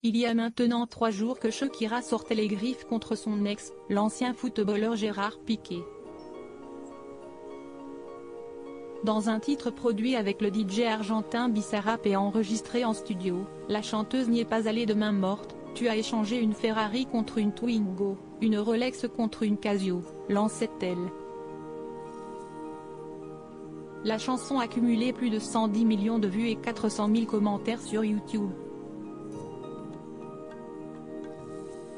Il y a maintenant 3 jours que Shakira sortait les griffes contre son ex, l'ancien footballeur Gérard Piqué. Dans un titre produit avec le DJ argentin Bizarrap et enregistré en studio, la chanteuse n'y est pas allée de main morte. Tu as échangé une Ferrari contre une Twingo, une Rolex contre une Casio, lançait-elle. La chanson a cumulé plus de 110 millions de vues et 400 000 commentaires sur YouTube.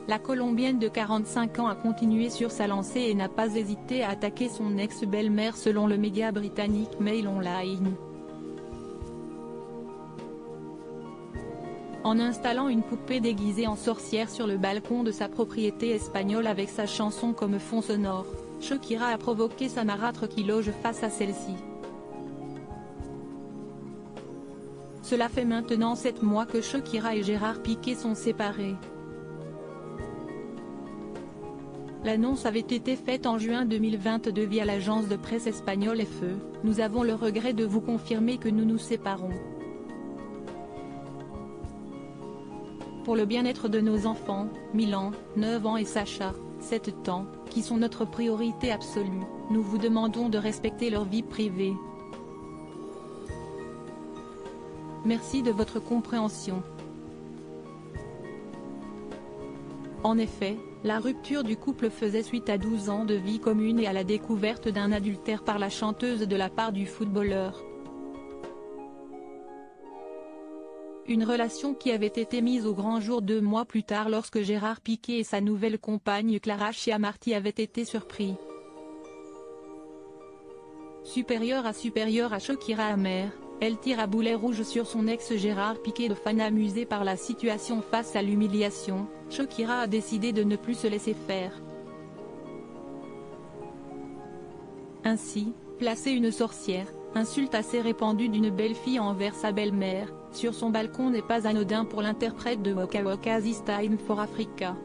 La Colombienne de 45 ans a continué sur sa lancée et n'a pas hésité à attaquer son ex-belle-mère selon le média britannique Mail Online. En installant une poupée déguisée en sorcière sur le balcon de sa propriété espagnole avec sa chanson comme fond sonore, Shakira a provoqué sa marâtre qui loge face à celle-ci. Cela fait maintenant 7 mois que Shakira et Gérard Piqué sont séparés. L'annonce avait été faite en juin 2022 via l'agence de presse espagnole EFE. Nous avons le regret de vous confirmer que nous nous séparons. Pour le bien-être de nos enfants, Milan, 9 ans et Sacha, 7 ans, qui sont notre priorité absolue, nous vous demandons de respecter leur vie privée. Merci de votre compréhension. En effet, la rupture du couple faisait suite à 12 ans de vie commune et à la découverte d'un adultère par la chanteuse de la part du footballeur. Une relation qui avait été mise au grand jour 2 mois plus tard lorsque Gérard Piqué et sa nouvelle compagne Clara Chiamarty avaient été surpris. Supérieure à Shakira amère, elle tire à boulet rouge sur son ex Gérard Piqué. De fan amusé par la situation face à l'humiliation, Shakira a décidé de ne plus se laisser faire. Ainsi, placer une sorcière, insulte assez répandue d'une belle-fille envers sa belle-mère, sur son balcon n'est pas anodin pour l'interprète de Waka Waka This Time for Africa.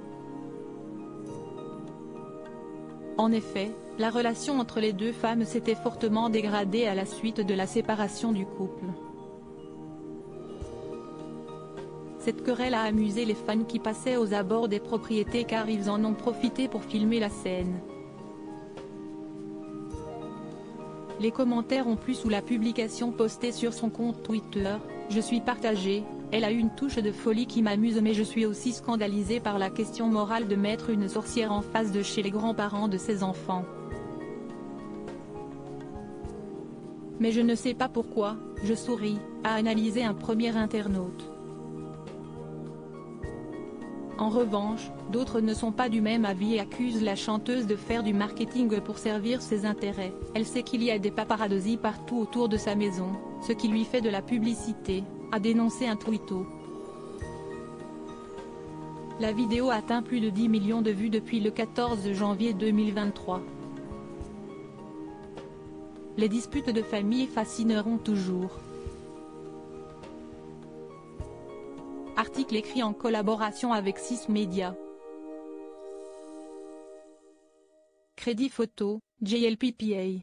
En effet, la relation entre les deux femmes s'était fortement dégradée à la suite de la séparation du couple. Cette querelle a amusé les fans qui passaient aux abords des propriétés car ils en ont profité pour filmer la scène. Les commentaires ont plu sous la publication postée sur son compte Twitter. Je suis partagée, elle a une touche de folie qui m'amuse mais je suis aussi scandalisée par la question morale de mettre une sorcière en face de chez les grands-parents de ses enfants. Mais je ne sais pas pourquoi, je souris, a analysé un premier internaute. En revanche, d'autres ne sont pas du même avis et accusent la chanteuse de faire du marketing pour servir ses intérêts. Elle sait qu'il y a des paparazzi partout autour de sa maison, ce qui lui fait de la publicité, a dénoncé un twitto. La vidéo a atteint plus de 10 millions de vues depuis le 14 janvier 2023. Les disputes de famille fascineront toujours. Article écrit en collaboration avec 6 médias. Crédit photo, JLPPA.